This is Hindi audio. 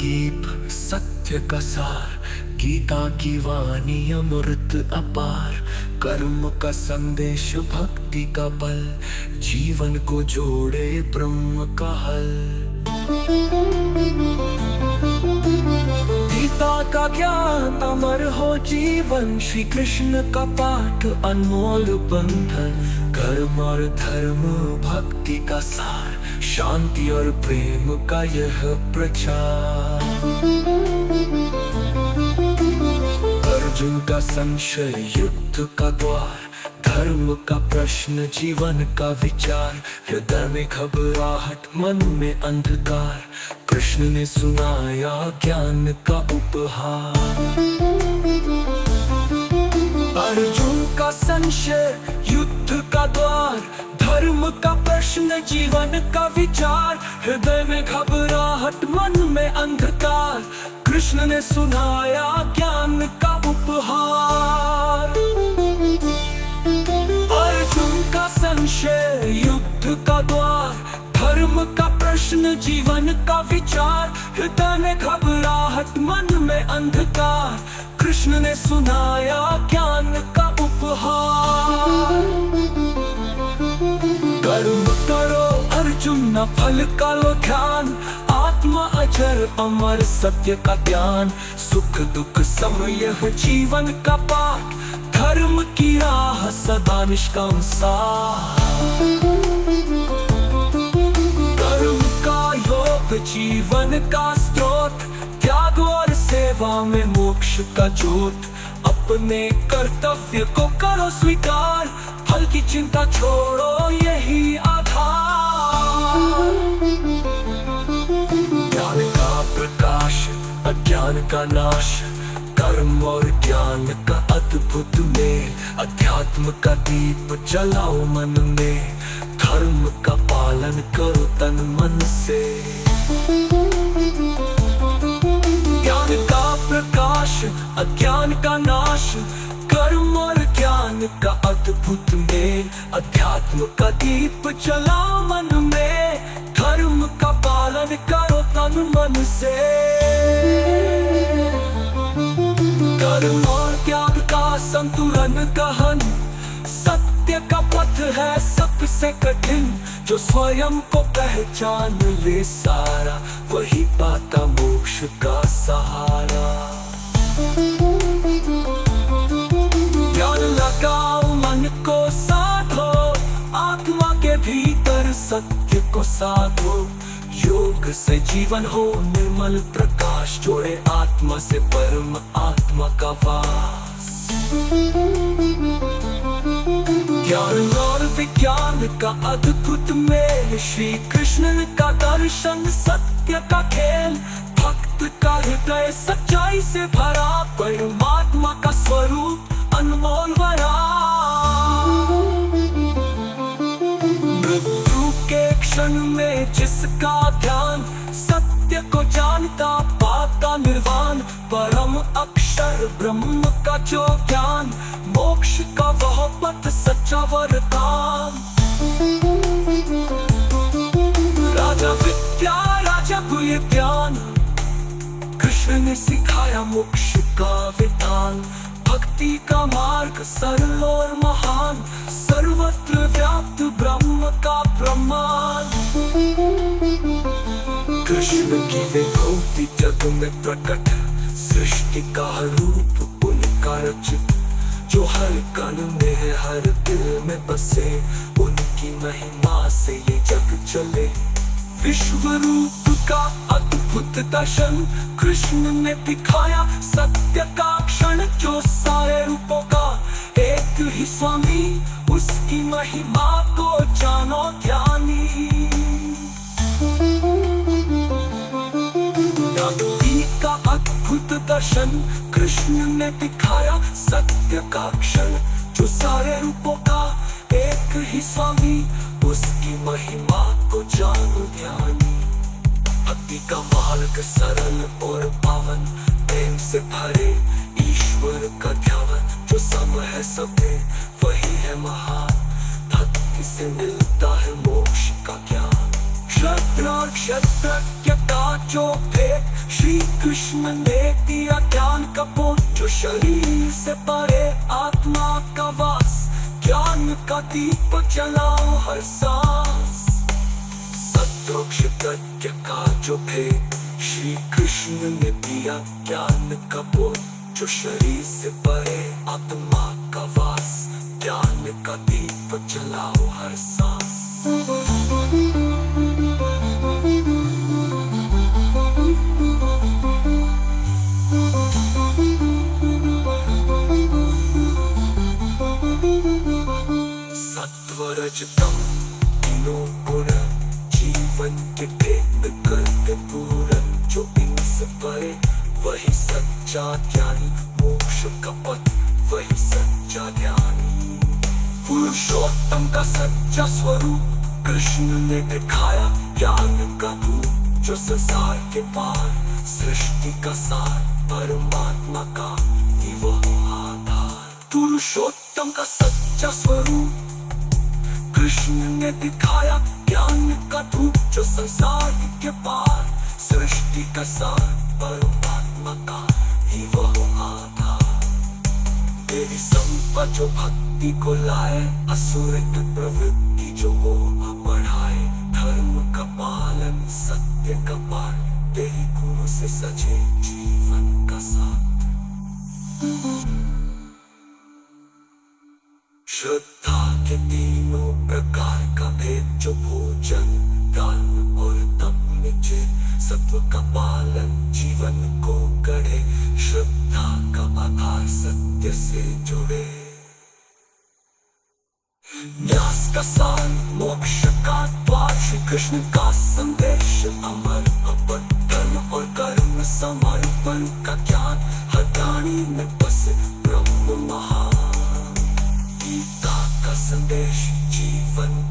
गीत सत्य का सार, गीता की वाणी अमृत अपार। कर्म का संदेश भक्ति का बल, जीवन को जोड़े ब्रह्म का हल। गीता का ज्ञान अमर हो जीवन, श्री कृष्ण का पाठ अनमोल बंधन। कर्म और धर्म भक्ति का सार, शांति और प्रेम का यह प्रचार। अर्जुन का संशय युद्ध का द्वार, धर्म का प्रश्न जीवन का विचार। हृदय में घबराहट मन में अंधकार, कृष्ण ने सुनाया ज्ञान का उपहार। अर्जुन का संशय युद्ध का द्वार, धर्म का प्रश्न जीवन का विचार। हृदय में घबराहट मन में अंधकार, कृष्ण ने सुनाया ज्ञान का उपहार। अर्जुन का संशय युद्ध का द्वार, धर्म का प्रश्न जीवन का विचार। हृदय में घबराहट मन में अंधकार, कृष्ण ने सुनाया ज्ञान का उपहार। कर्म करो अर्जुन न फल का लो ध्यान, आत्मा अजर अमर सत्य का ज्ञान। सुख दुख समय यह जीवन का पाठ, धर्म की राह सदा निष्काम साथ। कर्म का योग जीवन का स्रोत, त्याग और सेवा में मोक्ष का ज्योत। अपने कर्तव्य को करो स्वीकार, फल की चिंता छोड़ो यही आधार। ज्ञान का प्रकाश अज्ञान का नाश, कर्म और ज्ञान का अद्भुत मेल। अध्यात्म का दीप जलाओ मन में, धर्म का पालन करो तन मन से। ज्ञान का प्रकाश अज्ञान का नाश, कर्म और ज्ञान का अद्भुत मेल। अध्यात्म का दीप जलाओ मन में, धर्म का पालन करो तन मन से। कर्म और त्याग का संतुलन गहन, सत्य का पथ है सबसे कठिन। जो स्वयं को पहचान ले सारा, वही पाता मोक्ष का सहारा। ध्यान लगाओ मन को साधो, आत्मा के भीतर सत्य को साधो। योग से जीवन हो निर्मल प्रकाश, जोड़े आत्मा से परम आत्मा का वास। ज्ञान और विज्ञान का अद्भुत मेल, श्री कृष्ण का दर्शन सत्य का खेल। भक्त का हृदय सच्चाई से भरा, परमात्मा का स्वरूप अनमोल भरा। मृत्यु के क्षण में जिसका ध्यान, सत्य को जानता पाता निर्वाण। परम अक्षर ब्रह्म का जो ज्ञान, मोक्ष का वह पथ सच्चा वरदान। राजा विद्या राजा गुह्य ज्ञान, कृष्ण ने सिखाया मोक्ष का विधान। भक्ति का मार्ग सरल और महान, सर्वत्र व्याप्त ब्रह्म का प्रमाण। कृष्ण की विभूति जग में प्रकट, सृष्टि का रूप उनका रचित। जो हर कण में है हर दिल में बसे, उनकी महिमा से ये जग चले। विश्व रूप का अद्भुत दर्शन, कृष्ण ने दिखाया सत्य का क्षण। जो सारे रूपों का एक ही स्वामी, उसकी महिमा को जानो ध्यानी। भक्ति का अद्भुत दर्शन, कृष्ण ने दिखाया सत्य का क्षण। जो सारे रूपों का एक ही स्वामी, उसकी महिमा को जानो ध्यानी। भक्ति का मार्ग सरल और पावन, प्रेम से भरे ईश्वर का ध्यान। जो सम है सबे वही है महान, भक्ति से मिलता है मोक्ष का ज्ञान। श्रद्धा क्षत्रज्ञ का जो भेद श्री कृष्ण ने दिया ज्ञान का बोध। जो शरीर से परे आत्मा का वास, ज्ञान का दीप जलाओ हर सांस। सत्व क्षत्रज्ञ का जो भेद श्री कृष्ण ने दिया ज्ञान का बोध। जो शरीर से परे आत्मा का वास, ज्ञान का दीप जलाओ हर सांस। सत्वरजतम तीनों गुण जीवन के भेद करते पूरन। जो इनसे परे वही सच्चा ज्ञानी, मोक्ष का पथ वही सच्चा ज्ञानी। पुरुषोत्तम का सच्चा स्वरूप कृष्ण ने दिखाया ज्ञान का रूप। जो संसार के पार सृष्टि का सार, परमात्मा का ही वह आधार। पुरुषोत्तम का सच्चा स्वरूप कृष्ण ने दिखाया ज्ञान का रूप। जो संसार के पार सृष्टि का सार, परमात्मा का ही वह आधार। तेरी संपदा जो भक्ति को लाए, असुरित प्रवृत्ति जो हो बढ़ाए। धर्म का पालन सत्य का पार, तेरी गुण से सजे जीवन का साथ। श्रद्धा के तीनों प्रकार का भेद। जो भोजन दान और तप नीचे, सत्व का पालन जीवन को गढ़े। श्रद्धा का आधार सत्य से जुड़े। न्यास का सार मोक्ष का द्वार, श्री कृष्ण का संदेश अमर अपर। धर्म और कर्म समर्पण का ज्ञान, हर प्राणी में बसे ब्रह्म महान। गीता का संदेश जीवन